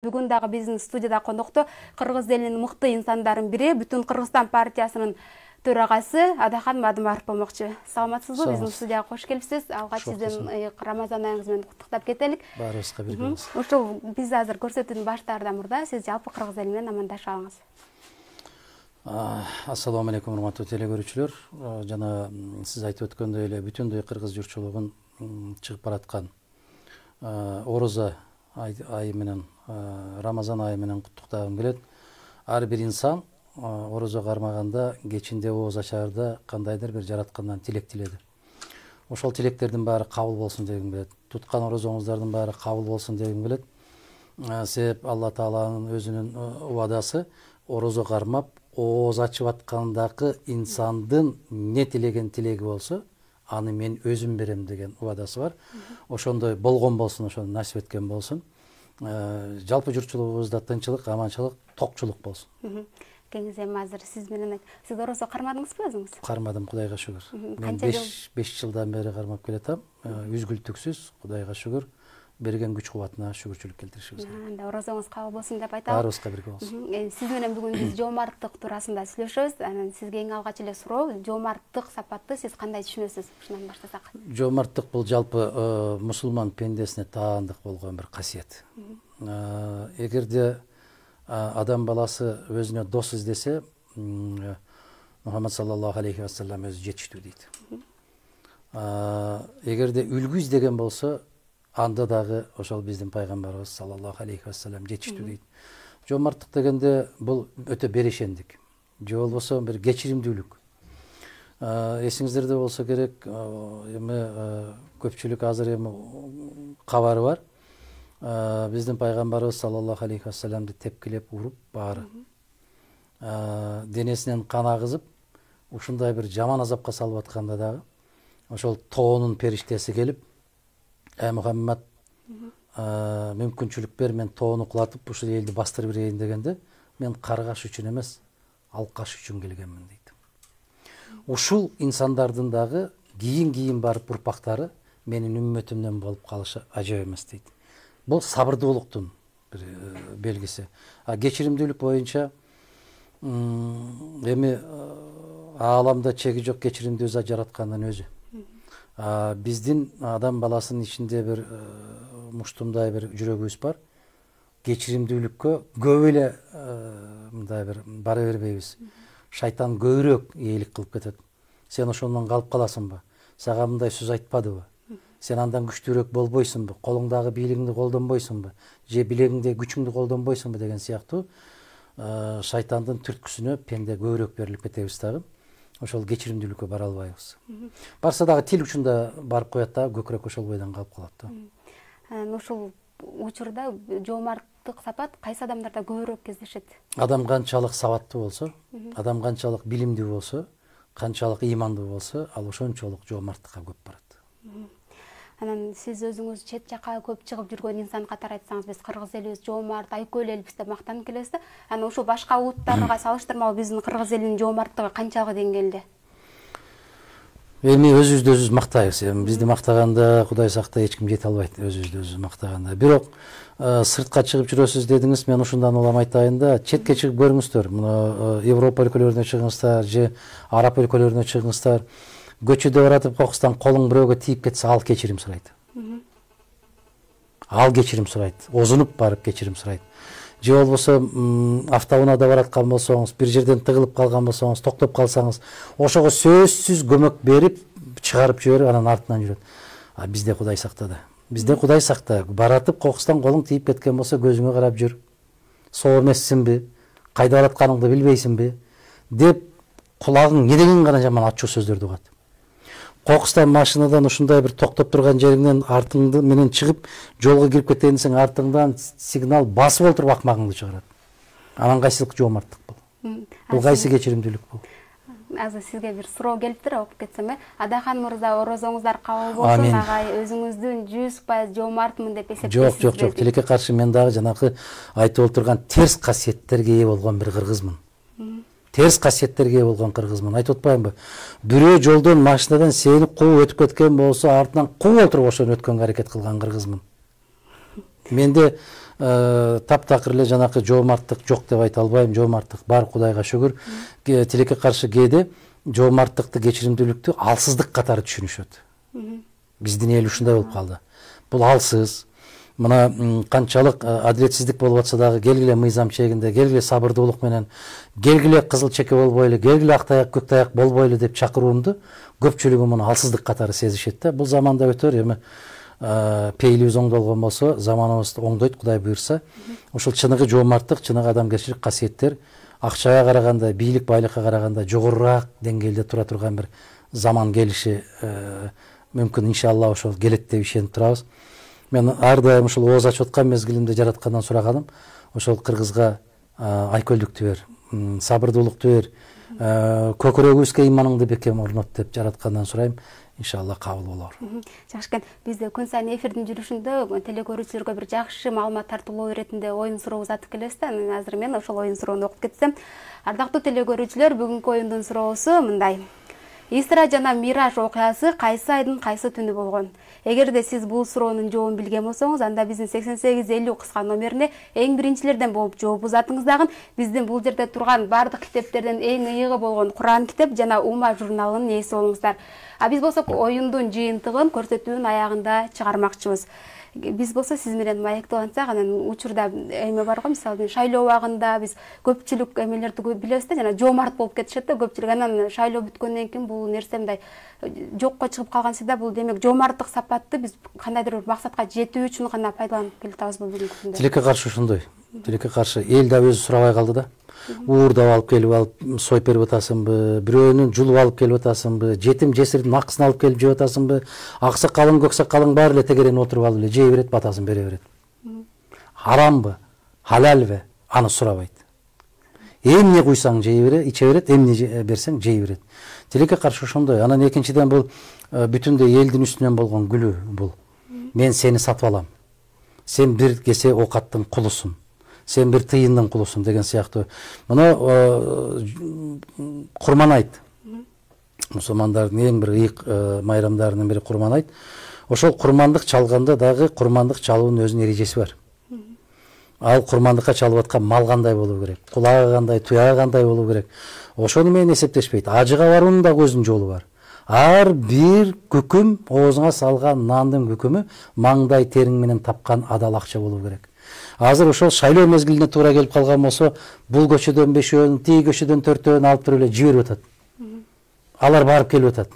Бүгүн дагы биздин студияда кондокто Кыргыз элинин мыкты инсандарын бири, Бүтүн Кыргызстан партиясынын төрагасы Адахан Мадымаров болмокчу. Саламатсызбы? Биздин студияга кош келипсиз. Алгач сиздин Рамазан айыңыз менен куттуктап кетелик. Баарыбызга биргебиз. Ошол биз азыр көрсөтүүнү баштаардан мурда сиз жалпы Кыргыз эли менен амандашып алыңыз. Ассаламу алейкум, урматтуу теле көрүүчүлөр. Жана сиз айтып өткөндөй эле бүтүндөй кыргыз журтчулугун чыгып бараткан Орозо айы менен, Рамазан айы менен куттуктагым келет. Ар бир инсан орозо кармаганда, кечинде ооз ачаарда кандайдыр бир жараткандан тилек тиледи. Ошол тилектердин баары кабыл болсун дегим келет. Туткан орозоңуздардын баары кабыл болсун дегим келет. Себеп Алла Тааланын өзүнүн убадасы орозо кармап, ооз ачып аткандагы инсандын не тилеген тилеги болсо, аны мен өзүм берем деген убадасы бар. Ошондой болгон болсун, ошону насип эткен болсун. Жалпы журтчулугубузда тынчылык, аманчылык, токчулук болсун. Кеңиз эми азыр сиз менен сиз орозо кармадыңызбы өзүңүз? Кармадым, Кудайга шүгүр. Мен 5 жылдан бери кармап келатам. Үзгүлтүксүз, Кудайга шүгүр. Берген күч кубатына шүгүрчүлүк келтиришибиз керек. Анда орозоңуз кабыл болсун деп айтабыз. Баарыбызга бирге болсун. Сиз менен бүгүн биз жоомарттык туурасында сүйлөшөбүз. Анан сизге эң алгач эле суроо, жоомарттык сапатты сиз кандай түшүнөсүз? Ушундан баштасак. Жоомарттык бул жалпы мусулман пендесине таандык болгон бир касиет. Эгерде адам баласы өзүнө дос издесе, Мухаммад саллаллаху алейхи ва саллям өзү жетиштүү дейт. Эгерде үлгү издеген болсо, анда дагы ошол биздин пайгамбарыбыз саллаллаху алейхи ва саллям жетиштүү дейт. Жоомарттык дегенде бул өтө берешендик. Же болбосо бир кечиримдүүлүк. Эсиңиздерде болсо керек, эми көпчүлүк азыр эми кабары бар. Биздин пайгамбарыбыз саллаллаху алейхи ва саллямды тепкилеп уруп баары. Денесинен кан агызып, ушундай бир жаман азапка салып атканда дагы ошол тоонун периштеси келип, Мухаммад, мүмкүнчүлүк бер, мен тоону кулатып ушул элди бастырып берейин дегенде, мен каргаш үчүн эмес, алкаш үчүн келгенмин дейт. Ушул инсандардын дагы кийин барып урпактары менин үммөтүмдөн болуп калышы ажап эмес дейт. Бул сабырдуулуктун бир белгиси. Кечиримдүүлүк боюнча эми ааламда чеги жок кечиримдүү зат жараткандын өзү. Биздин адам баласынын ичинде бир муштумдай бир жүрөгүбүз бар. Кечиримдүүлүккө көп эле мындай бир бара бербейбиз. Шайтан көбүрөөк ээлик кылып кетет. Сен ошондон калып каласыңбы? Сага мындай сөз айтпадыбы? Сен андан күчтүүрөөк болбойсуңбу? Колуңдагы бийлигиңди колдонбойсуңбу? Же билегиңдеги күчүңдү колдонбойсуңбу деген сыяктуу шайтандын түрткүсүнө пенде көбүрөөк берилип кетебиз дагы. Ошол кечиримдүүлүккө бара албайбыз. Барса дагы тил учунда барып коет да, көкүрөк ошол бойдон калып калат да. Ушул учурда жоомарттык сапат кайсы адамдарда көбүрөөк кездешет? Адам канчалык сабаттуу болсо, адам канчалык билимдүү болсо, канчалык ыймандуу болсо, ал ошончолук жоомарттыкка көп барат. Анан сиз өзүңүз чет жака көп чыгып жүргөн инсан катары айтсаңыз, биз кыргыз элибиз жоомарт, айкөл элбиз деп мактанып келебиз да. Анан ушул башка улуттарга салыштырмалуу биздин кыргыз элинин жоомарттыгы канчалык деңгээлде? Эми өзүбүздү өзүбүз мактайбыз. Бизди мактаганда Кудай сакта эч ким жете албайт, өзүбүздү өзүбүз мактаганда. Бирок сыртка чыгып жүрөсүз дедиңиз, мен ушундан улам айтайын да, четке чыгып көрүңүздөр. Мына Европа өлкөлөрүнө чыгыңыздар, же Араб өлкөлөрүнө чыгыңыздар. Көчөдө баратып кокустан колуң бирөөгө тийип кетсе, ал кечирим сурайт. Ал кечирим сурайт. Озунуп барып кечирим сурайт. Же болбосо автоунаада бараткан болсоңуз, бир жерден тыгылып калган болсоңуз, токтоп калсаңыз, ошого сөзсүз көмөк берип, чыгарып жиберип, анан артынан жүрөт. Бизде Кудай сактады. Бизде Кудай сакта. Баратып кокустан колуң тийип кеткен болсо, көзүңө карап жүр. Соо эмессиңби? Кайда баратканыңды билбейсиңби? Деп кулагың не деген гана жаман ачуу сөздөрдү угат. Кокустан машинадан ушундай бир токтоп турган жериңден артыңды менен чыгып, жолго кирип кетейин десең, артыңдан сигнал басып олтуруп акмагыңды чыгарат. Анан кайсылык жоомарттык бул? Бул кайсы кечиримдүүлүк бул? Азыр сизге бир суроо келиптир, окуп кетсем, Адахан мырза, орозоңуздар кабыл болсун, агай, өзүңүздүн 100% жоомартмын деп эсептейсизби? Жок, тилекке каршы мен дагы жанакы айтып отурган терс касиеттерге ээ болгон бир кыргызмын. Терс касиеттерге болгон кыргызмын. Айтып атпаймынбы? Бирөө жолдон машинадан сени кууп өтүп кеткен болсо, артынан кууп отуруп ошону өткөнгө аракет кылган кыргызмын. Менде таптакыр эле жанакы жоомарттык жок деп айта албайм. Жоомарттык бар, Кудайга шүгүр. Тилекке каршы кээде жоомарттыкты, кечиримдүүлүктү алсыздык катары түшүнүшөт. Биздин эл ушундай болуп калды. Бул алсыз. Мына канчалык адилетсиздик болуп атса дагы келгиле мыйзам чегинде, келгиле сабырдуулук менен, келгиле кызыл чеке болбойлу, келгиле ак таяк, көк таяк болбойлу деп чакыруумду көпчүлүгү муну алсыздык катары сезишет да. Бул заманда өтөр, эми пейилибиз оңдолгон болсо, заманыбыз оңдойт, Кудай буйрса. Ошол чыныгы жоомарттык, чыныгы адамгерчилик касиеттер акчага караганда, бийлик байлыкка караганда жогорураак деңгээлде тура турган бир заман келиши мүмкүн, иншалла ошол келет деп ишенип турабыз. Мен ар дайым ушул ооз ачып аткан мезгилимде жараткандан сураганым, ошол кыргызга айкөлдүктү бер, сабырдуулукту бер, көкүрөгүбүзгө иманыңды бекем орнот деп жараткандан сурайм. Иншалла кабыл болор. Жакшы экен. Бизде күн сайын эфирдин жүрүшүндө телекөрүүчүлөргө бир жакшы маалымат тартуулоо иретинде оюн суроо узатып келебиз да. Азыр мен ошол оюн суроону окуп кетсем. Ардактуу телекөрүүчүлөр, бүгүнкү оюндун суроосу мындай. Исра жана Мираж окуясы кайсы айдын кайсы түнү болгон? Эгерде сиз бул суроонун жообун билген болсоңуз, анда биздин 8850 кыска номерине эң биринчилерден болуп жооп узатыңыз дагы. Биздин бул жерде турган бардык китептерден эң ыйыгы болгон Куран китеп жана Ума журналынын ээси болуңуздар. А биз болсок оюндун жыйынтыгын көрсөтүүнүн аягында чыгармакчыбыз. Биз болсо сиз менен маектелансак, анан учурда эме бар го, мисалы шайлоо убагында биз көпчүлүк эмелерди билебиз да, жана жоомарт болуп кетишет да көпчүлүк. Анан шайлоо бүткөндөн кийин бул нерсе мындай жокко чыгып калган сыйда, бул демек жоомарттык сапатты биз кандайдыр бир максатка жетүү үчүн гана пайдаланып келатабыз бүгүнкү күндө. Тилекке каршы ошондой. Тилекке каршы эл да өзү сурабай калды да. Уурдап алып келип алып союп берип атасыңбы, бирөөнүн жулуп алып келип атасыңбы, жетим жесирдин акысын алып келип жеп атасыңбы, ак сакалың, көк сакалың баары эле тегеренип отуруп алып эле жей берет, батасын бере берет. Харамбы, халалбы, аны сурабайт. Эмне куйсаң жей берет, иче берет, эмне берсең жей берет. Тилекке каршы ошондой. Анан экинчиден бул бүтүндөй элдин үстүнөн болгон күлүү бул. Мен сени сатып алам. Сен бир кесе оокаттын кулусуң. Сен бир тыйындын кулусуң деген сыяктуу. Мына Курман айт. Мусулмандардын эң бир ыйык майрамдарынын бири Курман айт. Ошол курмандык чалганда дагы курмандык чалуунун өзүнүн эрежеси бар. Ал курмандыкка чалып аткан мал кандай болуу керек, кулагы кандай, туягы кандай болуу керек. Ошону менен эсептешпейт. Ажыга баруунун да өзүнүн жолу бар. Ар бир күкүм, оозуңа салган нандын күкүмү маңдай териң менен тапкан адал акча болуу керек. Азыр ошол шайлоо мезгилине туура келип калган болсо, бул көчөдөн 5-өн, тиги көчөдөн 4-өн алып туруп эле жиберип атат. Алар барып келип атат.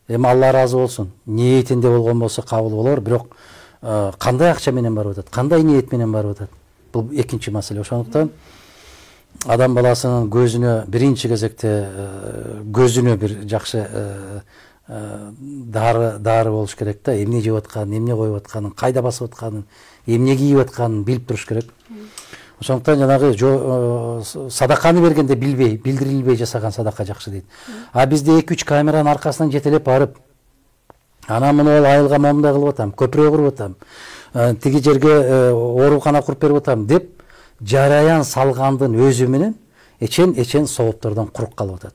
Эми Алла ыраазы болсун. Ниетинде болгон болсо кабыл болор, бирок кандай акча менен барып атат, кандай ниет менен барып атат? Бул экинчи маселе. Ошондуктан адам баласынын көзүнө биринчи кезекте көзүнө бир жакшы дары болуш керек да. Эмне жеп атканын, эмне коюп атканын, кайда басып атканын, эмне кийип атканын билип туруш керек. Ошондуктан жанагы садаканы бергенде билбей, билдирилбей жасаган садака жакшы дейт. А бизде 2-3 камеранын аркасынан жетелеп барып, анан муну айылга момундай кылып атам, көпүрө куруп атам, тиги жерге оорукана куруп берип атам деп жараян салгандын өзү менен эчен сооптордон курук калып атат.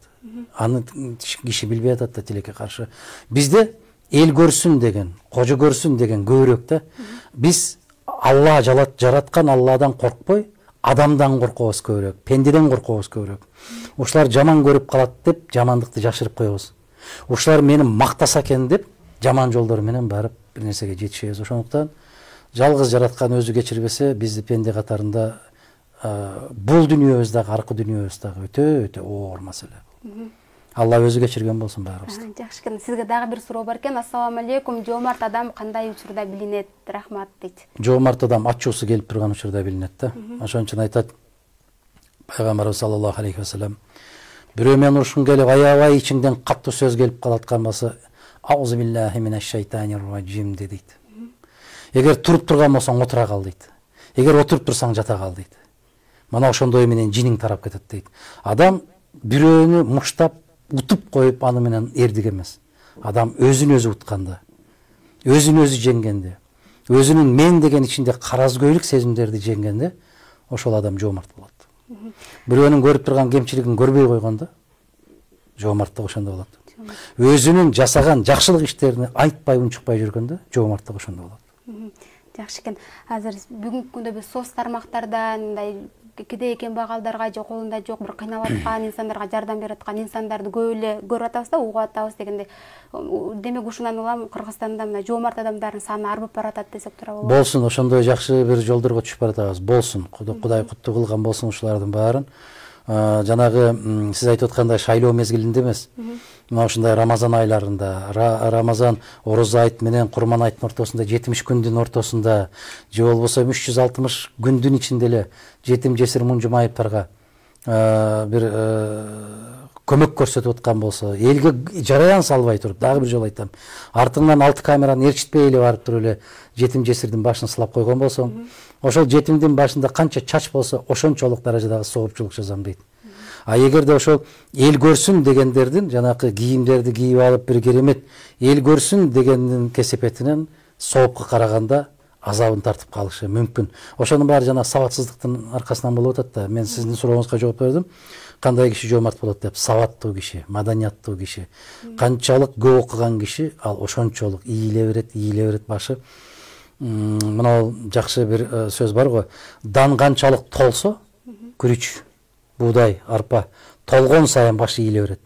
Аны киши билбей атат да тилекке каршы. Бизде эл көрсүн деген, кожо көрсүн деген көбүрөөк да. Биз Алла жараткан Алладан коркпой, адамдан коркобуз көбүрөөк, пендеден коркобуз көбүрөөк. Ушулар жаман көрүп калат деп жамандыкты жашырып коебуз. Ушулар мени мактаса экен деп жаман жолдор менен барып бир нерсеге жетишебиз. Ошондуктан жалгыз жараткан өзү кечирбесе, бизди пенде катарында бул дүнүйөбүз дагы, аркы дүнүйөбүз дагы өтө оор маселе. Алла өзү кечирген болсун баарыбызды. Жакшы экен. Сизге дагы бир суроо бар экен. Ассаламу алейкум. Жоомарт адам кандай учурда билинет? Рахмат дейт. Жоомарт адам ачуусу келип турган учурда билинет да. Ошон үчүн айтат Пайгамбарыбыз саллаллаху алейхи ва саллям, бирөө менен урушкун келип, аябай ичиңден каттуу сөз келип калаткан болсо, аузу биллахи минаш шайтанир раджим дейт. Эгер туруп турган болсоң отура кал дейт. Эгер отуруп турсаң жата кал дейт. Мана ошондой менен жиниң тарап кетет дейт. Адам бирөөнү муштап, утуп коюп аны менен эрдик эмес. Адам өзүн өзү утканда, өзүн өзү жеңгенде, өзүнүн мен деген ичинде каразгөйлүк сезимдерди жеңгенде, ошол адам жоомарт болот. Бирөөнүн көрүп турган кемчилигин көрбөй койгондо, жоомарттык ошондо болот. Өзүнүн жасаган жакшылык иштерин айтпай унчукпай жүргөндө, жоомарттык ошондо болот. Жакшы экен. Азыр бүгүнкү күндө биз соц тармактардан мындай кедей кембагалдарга же колунда жок бир кыйналып аткан инсандарга жардам берип аткан инсандарды көп эле көрүп атабыз да, угуп атабыз дегенде. Демек ушундан улам Кыргызстанда мына жоомарт адамдардын саны арбып баратат десек туура болот. Болсун, ошондой жакшы бир жолдорго түшүп баратабыз. Болсун. Кудай куттуу кылган болсун ушулардын баарын. Жанагы сиз айтып аткандай шайлоо мезгилинде эмес. Мына ушундай Рамазан айларында, Рамазан Орозо айт менен Курман айттын ортосунда, 70 күндүн ортосунда, же болбосо 360 күндүн ичинде эле жетим жесир мунжу майыптарга бир көмөк көрсөтүп аткан болсо, элге жараян салбай туруп, дагы бир жолу айтам, артыңан 6 камераны ээрчитпей эле барып туруп эле жетим жесирдин башын сылап койгон болсоң, ошол жетимдин башында канча чач болсо, ошончолук даражадагы соопчулук жазам дейт. А эгерде ошол эл көрсүн дегендердин жанакы кийимдерди кийип алып бир керемет эл көрсүн дегендин кесепетинен соопко караганда азабын тартып калышы мүмкүн. Ошонун баары жана сабатсыздыктын аркасынан болуп атат да. Мен сиздин сурооңузга жооп бердим. Кандай киши жоомарт болот деп? Сабаттуу киши, маданияттуу киши. Канчалык көп окуган киши, ал ошончолук ийиле берет башы. Мына жакшы бир сөз бар го. Дан канчалык толсо, күрүч, буудай, арпа толгон сайын башы ийиле берет.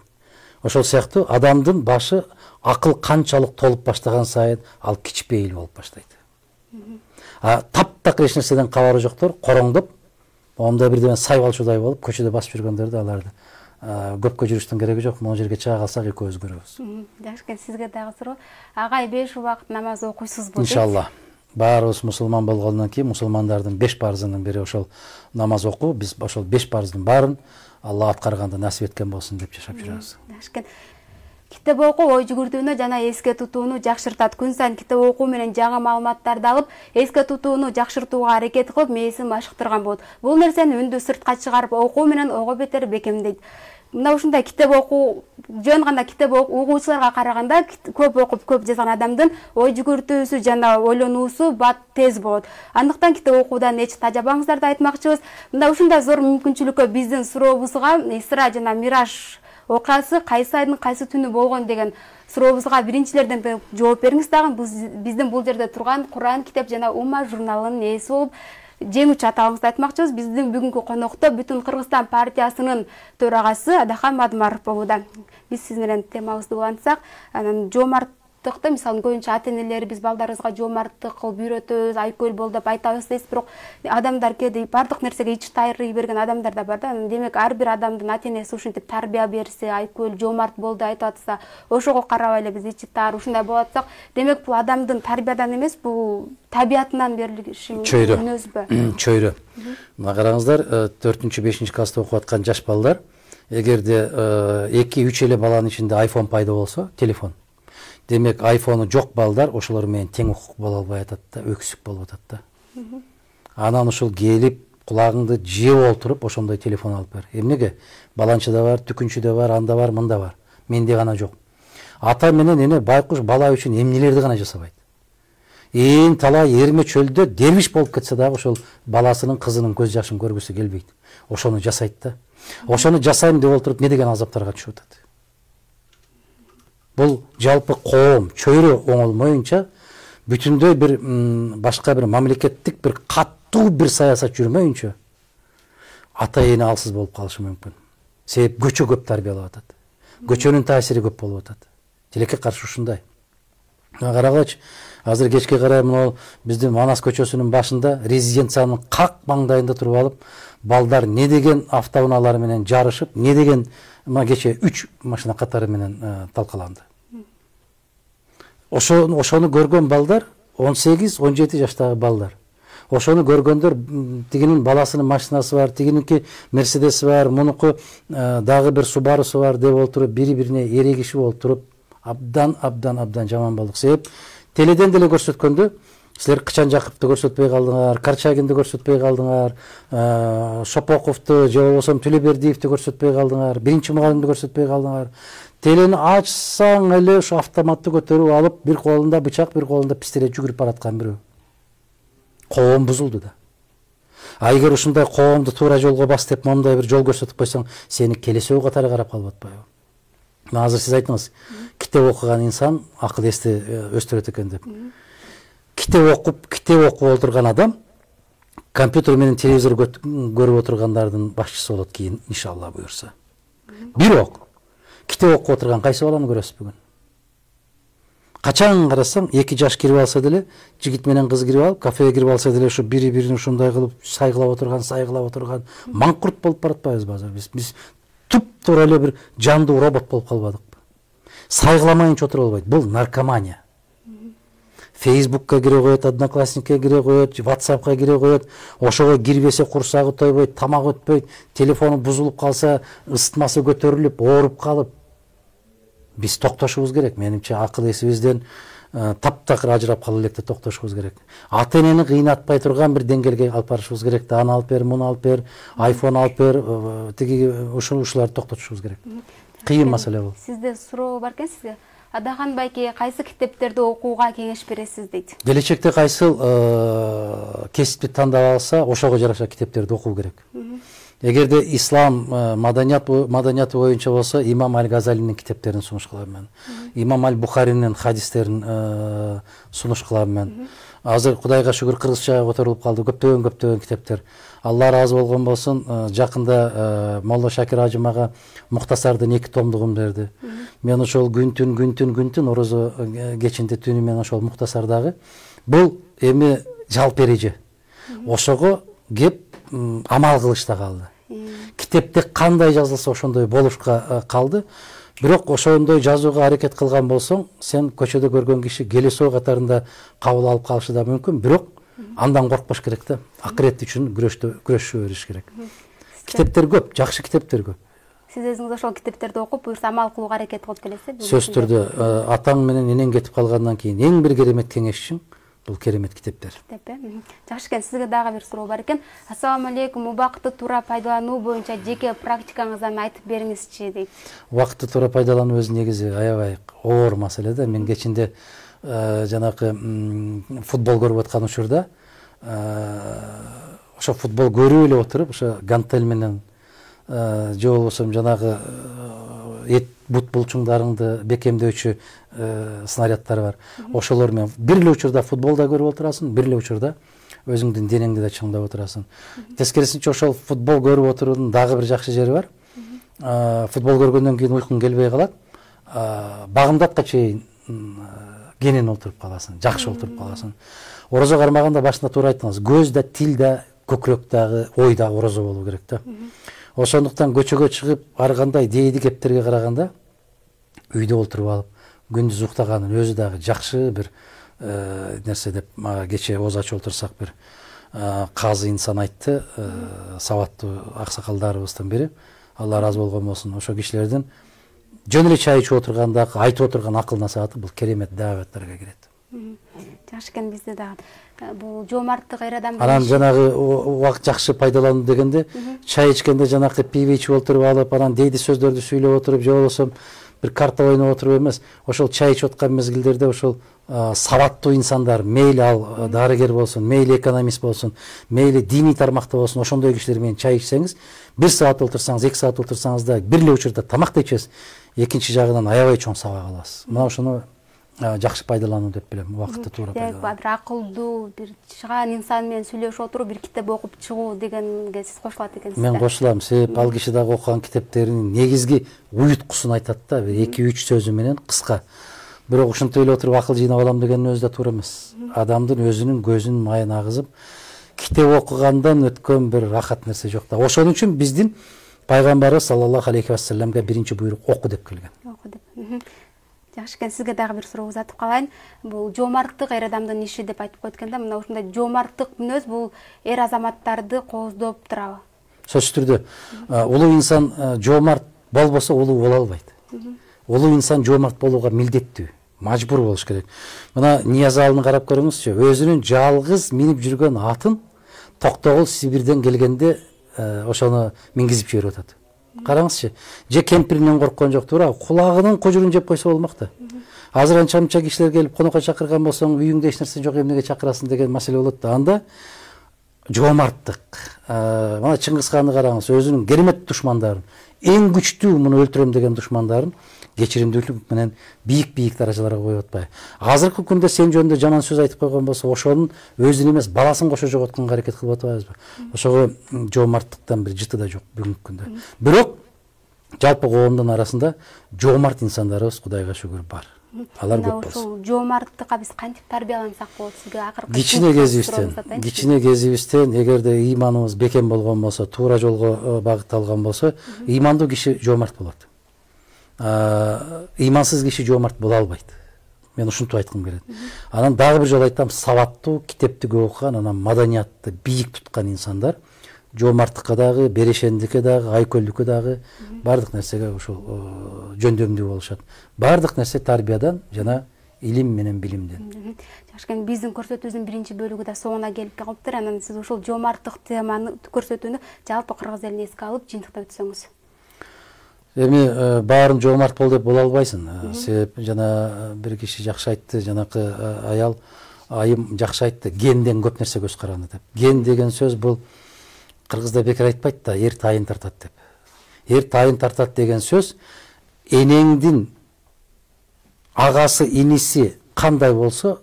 Ошол сыяктуу адамдын башы акыл канчалык толуп баштаган сайын ал кичпейил болуп баштайт. Таптак эч нерседен кабары жоктор короңдоп, онда бирден сайбалчудай болуп көчөдө басып жүргөндөрдү аларды көпкө жүрүштүн кереги жок. Могу жерге чыга калсак экөөбүз көрөбүз. Жакшы экен, сизге дагы суроо. Агай 5 убакыт намаз окуйсузбу? Иншалла. Баарыбыз мусулман болгондон кийин мусулмандардын 5 парызынын бири ошол намаз окуу. Биз ошол 5 парыздын баарын Алла аткарганды насип эткен болсун деп жашап жүрөбүз. Жакшы экен. Китеп окуу ой жүгүртүүнү жана эске тутууну жакшыртат. Күн сайын китеп окуу менен жаңы маалыматтарды алып, эске тутууну жакшыртууга аракет кылып, мээсин башыктырган болот. Бул нерсени үндү сыртка чыгарып окуу менен ого бетер бекемдейт. Мына ушундай китеп окуу, жөн гана китеп окуучуларга караганда көп окуп көп жазган адамдын ой жүгүртүүсү жана ойлонуусу бат тез болот. Андыктан китеп окуудан эч тажабаңыздар деп айтмакчыбыз. Мында ушундай зор мүмкүнчүлүккө биздин сурообузга Исра жана Мираж окуясы кайсы айдын кайсы түнү болгон деген сурообузга биринчилерден жооп бериңиз дагы. Биздин бул жерде турган Куран китеп жана Умма журналынын ээси болуп жеңүүчү аталыңызды айтмакчыбыз. Биздин бүгүнкү конокто Бүтүн Кыргызстан партиясынын төрагасы Адахан Мадымаров болууда. Биз сиз менен темабызды улантсак, анан жоомарттыкты мисалы көбүнчө ата-энелер биз балдарыбызга жоомарттык кылып үйрөтөбүз, айкөл бол деп айтабыз дейсиз, бирок адамдар кээде бардык нерсеге ич тайрый берген адамдар да бар да. Демек ар бир адамдын ата-энеси ушинтип тарбия берсе, айкөл, жоомарт бол деп айтып атса, ошого карабай эле биз ичи таар ушундай болуп атсак, демек бул адамдын тарбиядан эмес, бул табиятынан берилиши мүнөзбү? Чөйрө. Мына караңыздар, 4-5 класста окуп аткан жаш балдар, эгерде 2-3 эле баланын ичинде iPhone пайда болсо, телефон. Демек, iPhone'у жок балдар ошолор менен тең укук боло албай атат да, өксүк болуп атат да. Анан ушул келип, кулагыңды жеп олтуруп, ошондой телефон алып бер. Эмнеге? Баланчыда бар, түкүнчүдө бар, анда бар, мында бар. Менде гана жок. Ата менен эне байкуш бала үчүн эмнелерди гана жасабайт. Ээн талай эрме чөлдө дервиш болуп кетсе дагы ошол баласынын, кызынын көз жашын көргүсү келбейт. Ошону жасайт да. Ошону жасайм деп олтуруп не деген азаптарга түшүп атат. Бул жалпы коом, чөйрө оңолмоюнча, бүтүндөй бир башка бир мамлекеттик бир каттуу бир саясат жүрмөйүнчө ата эне алсыз болуп калышы мүмкүн. Себеп көчө көп тарбиялап атат. Көчөнүн таасири көп болуп атат. Тилекке каршы ушундай. Карагылачы, азыр кечке карай мына биздин Манас көчөсүнүн башында резиденциянын как маңдайында туруп алып, балдар не деген автоунаалар менен жарышып, не деген мына кече 3 машина катары менен талкаланды. Ошону көргөн балдар 18-17 жаштагы балдар. Ошону көргөндөр тигинин баласынын машинасы бар, тигининки Мерседеси бар, мунуку дагы бир Субарусу бар деп олтуруп, бири-бирине эрегишип олтуруп, абдан жаман болдук. Себеп теледен деле көрсөткөндө силер Кычан Жакыпты көрсөтпөй калдыңар, Карчагинди көрсөтпөй калдыңар, Шопоковду же болбосо Төлөбердиевди көрсөтпөй калдыңар, биринчи мугалимди көрсөтпөй калдыңар. Телени ачсаң эле ошо автоматты көтөрүп алып, бир колунда бычак, бир колунда пистолет жүгүрүп бараткан бирөө. Коом бузулду да. А эгер ушундай коомду туура жолго бас деп моундай бир жол көрсөтүп койсоң, сени келесөө катары карап калып атпайбы? Азыр сиз айттыңыз, китеп окуган инсан акыл эсти өстүрөт экен деп. китеп окуп отурган адам компьютер менен телевизор көрүп отургандардын башчысы болот кийин иншалла буюрса. Бирок китеп окуп отурган кайсы баланы көрөсүз бүгүн? Качан карасаң 2 жаш кирип алса деле, жигит менен кыз кирип алып, кафеге кирип алса деле ушу бири-бирин ушундай кылып сайгылап отурган маңкурт болуп баратпайбызбы азыр биз? Туп-туура эле бир жандуу робот болуп калбадыкпы? Сайгыламайынча отура албайт. Бул наркомания. Фейсбукка кире коет, Одноклассникке кире коет, WhatsAppка кире коет, ошого кирбесе курсагы тойбойт, тамак өтпөйт, телефону бузулуп калса, ысытмасы көтөрүлүп, ооруп калып. Биз токтошубуз керек. Менимче акыл эсибизден таптакыр ажырап кала электе токтошубуз керек. Ата-энени кыйнатпай турган бир деңгээлге алып барышыбыз керек. Аны алып бер, муну алып бер, iPhone алып бер, тиги ушуларды токтотушубуз керек. Кыйын маселе бул. Сизде суроо бар экен сизге. Адахан байке кайсы китептерди окууга кеңеш бересиз дейт. Келечекте кайсыл кесипти тандап алса, ошого жараша китептерди окуу керек. Эгерде ислам маданияты боюнча болсо, Имам Аль-Газалинин китептерин сунуш кылам мен. Имам Аль-Бухаринин хадистерин сунуш кылам мен. Азыр Кудайга шүгүр кыргызча которулуп калды, көптөгөн китептер. Алла разы болгон болсун, жакында Молла Шакир ажым ага Муктасардын 2 томдугун берди. Мен ошол күн орозо кечинде түнү мен ошол Муктасардагы бул эми жалпы эреже. Ошого кеп амал кылышта калды. Китепте кандай жазылса ошондой болушка калды. Бирок ошондой жазууга аракет кылган болсоң, сен көчөдө көргөн киши келесоо катарында кабыл алып калышы да мүмкүн, бирок андан коркпош керек да. Акырет үчүн күрөшүп бериш керек. Китептер көп, жакшы китептер көп. Сиз өзүңүз ошол китептерди окуп, буюрса амал кылууга аракет кылып келесизби? Сөз түрдө атаң менен энең кетип калгандан кийин эң бир керемет кеңешчиң бул керемет китептер. Жакшы экен, сизге дагы бир суроо бар экен. Ассаламу алейкум, убакытты туура пайдалануу боюнча жеке практикаңыздан айтып бериңизчи дейт. Убакытты туура пайдалануу өзү негизи аябай оор маселе да. Мен кечинде жанакы футбол көрүп аткан учурда ошо футбол көрүп эле отуруп, ошо гантель менен же болбосо жанагы эт бут булчуңдарыңды бекемдөөчү снаряддар бар. Ошолор менен бир эле учурда футболда көрүп отурасың, бир эле учурда өзүңдүн денеңди да чыңдап отурасың. Тескерисинче ошол футбол көрүп отуруунун дагы бир жакшы жери бар. Футбол көргөндөн кийин уйкуң келбей калат. Багымдатка чейин кенен отуруп каласың, жакшы отуруп каласың. Орозо кармаганда башында туура айттыңыз. Көз да, тил да, көкүрөк дагы, ой дагы орозо болуу керек да. Ошондуктан көчөгө чыгып, ар кандай дейди кептерге караганда үйдө отуруп алып, күндүз уктаганын өзү дагы жакшы бир нерсе деп кече оз ачып отурсак бир казы инсан айтты, сабаттуу аксакалдарыбыздан бири, Алла разы болгон болсун, ошо кишилердин жөн эле чай ичип отурганда айтып отурган акыл насааты бул керемет дааваттарга кирет. Жакшы экен, бизде дагы бул жоомарттык эр адам. Анан жанагы убакыт жакшы пайдалануу дегенде чай ичкенде жанакы пиво ичип отуруп алып, анан дейди сөздөрдү сүйлөп отуруп, же болбосо бир карта ойноп отуруп эмес, ошол чай ичип аткан мезгилдерде ошол сабаттуу инсандар, мейли ал дарыгер болсун, мейли экономист болсун, мейли диний тармакта болсун, ошондой кишилер менен чай ичсеңиз, 1 саат отурсаңыз, 2 саат отурсаңыз да бир эле учурда тамак да ичесиз, экинчи жагынан аябай чоң сабак аласыз. Мына ошону жакшы пайдалануу деп билем, убакытты туура пайдалануу. Бир акылдуу, бир чыгаан инсан менен сүйлөшүп отуруп, бир китеп окуп чыгуу дегенге сиз кошулат экенсиз. Мен кошулам. Себеп ал киши дагы окуган китептеринин негизги уюткусун айтат да, бир 2-3 сөзү менен кыска. Бирок ушинтип эле отуруп акыл жыйнап алам дегенин өзү да туура эмес. Адамдын өзүнүн көзүнүн майын агызып, китеп окугандан өткөн бир рахат нерсе жок да. Ошон үчүн биздин пайгамбарыбыз саллаллаху алейхи ва салламга биринчи буйрук оку деп келген. Оку деп. Жакшы экен, сизге дагы бир суроо узатып калайын. Бул жоомарттык эр адамдын иши деп айтып койт экен да. Мына ушундай жоомарттык мүнөз бул эр азаматтарды кооздоп турабы? Сөзсүз түрдө улуу инсан жоомарт болбосо улуу боло албайт. Улуу инсан жоомарт болууга милдеттүү, мажбур болуш керек. Мына Ниязалыны карап көрүңүзчү, өзүнүн жалгыз минип жүргөн атын Токтогул Сибирден келгенде ошону мингизип жиберип атат. Караңызчы, же кемпиринен корккон жок, туура, кулагынын кожурун жеп койсо болмок да. Азыр анча-мынча кишилер келип конокко чакырган болсоң, үйүңдө эч нерсе жок, эмнеге чакырасың деген маселе болот да. Анда жоомарттык. Мына Чыңгыз ханды караңыз, өзүнүн керемет душмандарын, эң күчтүү муну өлтүрөм деген душмандарын кечиримдүүлүк менен бийик даражаларга коюп атпайбы. Азыркы күндө сен жөнүндө жаман сөз айтып койгон болсо, ошонун өзүн эмес, баласын кошо жоготконго аракет кылып атпайбызбы? Ошого жоомарттыктан бир жыты да жок бүгүнкү күндө. Бирок жалпы коомдун арасында жоомарт инсандарыбыз Кудайга шүгүр бар. Алар көп болсун. Ушул жоомарттыкка биз кантип тарбиялансак болот сизге акыркы кичине кезибизден эгерде ыйманыбыз бекем болгон болсо, туура жолго багытталган болсо, ыймандуу киши жоомарт болот. Ыймансыз киши жоомарт боло албайт. Мен ушинтип айткым келет. Анан дагы бир жолу айтам, сабаттуу, китепти көп окуган, анан маданиятты бийик туткан инсандар жоомарттыкка дагы, берешендикке дагы, айкөлдүккө дагы бардык нерсеге ушул жөндөмдүү болушат. Бардык нерсе тарбиядан жана илим менен билимден. Жакшы, биздин көрсөтүүбүздүн биринчи бөлүгү да соңуна келип калыптыр. Анан сиз ушул жоомарттык теманы, көрсөтүүнү жалпы кыргыз элине эске алып жыйынтыктап өтсөңүз. Эми баарын жоомарт бол деп боло албайсың. Себеп жана бир киши жакшы айтты, жанакы аял айым жакшы айтты, генден көп нерсе көз каранды деп. Ген деген сөз бул кыргызда бекер айтпайт да, эр тайын тартат деп. Эр тайын тартат деген сөз энеңдин агасы, иниси кандай болсо,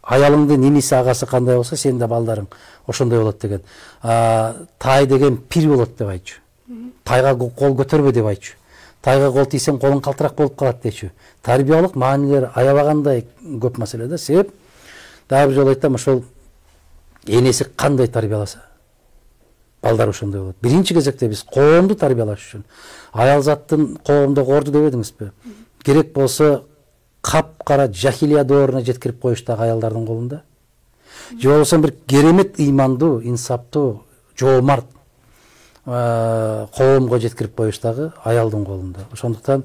аялыңдын иниси, агасы кандай болсо, сенин да балдарың ошондой болот деген. Тай деген пир болот деп айтчу. Тайга кол көтөрбө деп айтчу. Тайга кол тийсең колуң калтырак болуп калат дечү. Тарбиялык маанилер аябагандай көп маселе да. Себеп дагы бир жолу айтам, ошол энеси кандай тарбияласа, балдар ошондой болот. Биринчи кезекте биз коомду тарбиялаш үчүн аял заттын коомдо орду деп эдиңизби? Керек болсо капкара жахилия дооруна жеткирип коюштагы аялдардын колунда. Же болбосо бир керемет ыймандуу, инсаптуу, жоомарт коомго жеткирип коюштагы аялдын колунда. Ошондуктан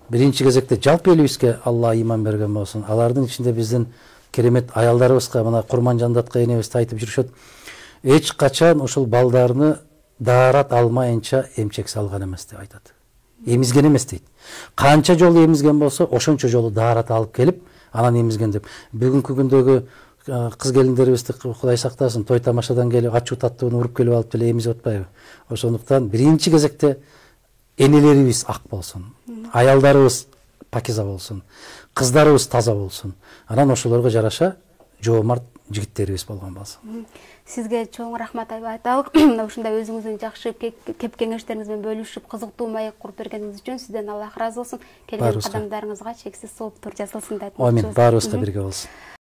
биринчи кезекте жалпы элибизге Алла ыйман берген болсун. Алардын ичинде биздин керемет аялдарыбызга, мына Курманжандатка энебиз айтып жүрүшөт. Эч качан ушул балдарны даарат алмайынча эмчек салган эмес деп айтат. Эмизген эмес дейт. Канча жолу эмизген болсо, ошончо жолу даарат алып келип, анан эмизген деп. Бүгүнкү күндөгү кыз келиндерибизди Кудай сактасын, той тамашадан келип ачуу таттууну уруп келип алып деле эмизип атпайбы? Ошондуктан биринчи кезекте энелерибиз ак болсун, аялдарыбыз пакиза болсун, кыздарыбыз таза болсун. Анан ошолорго жараша жоомарт жигиттерибиз болгон болсун. Сизге чоң рахмат айталык. Ушундай өзүңүздүн жакшы кеп кеңештериңиз менен бөлүшүп, кызыктуу маек куруп бергениңиз үчүн сизден Аллах ыраазы болсун. Келген кадамдарыңызга чексиз сооптор жасалсын деп айтмакчыбыз. Амин, баарыбызга бирге болсун.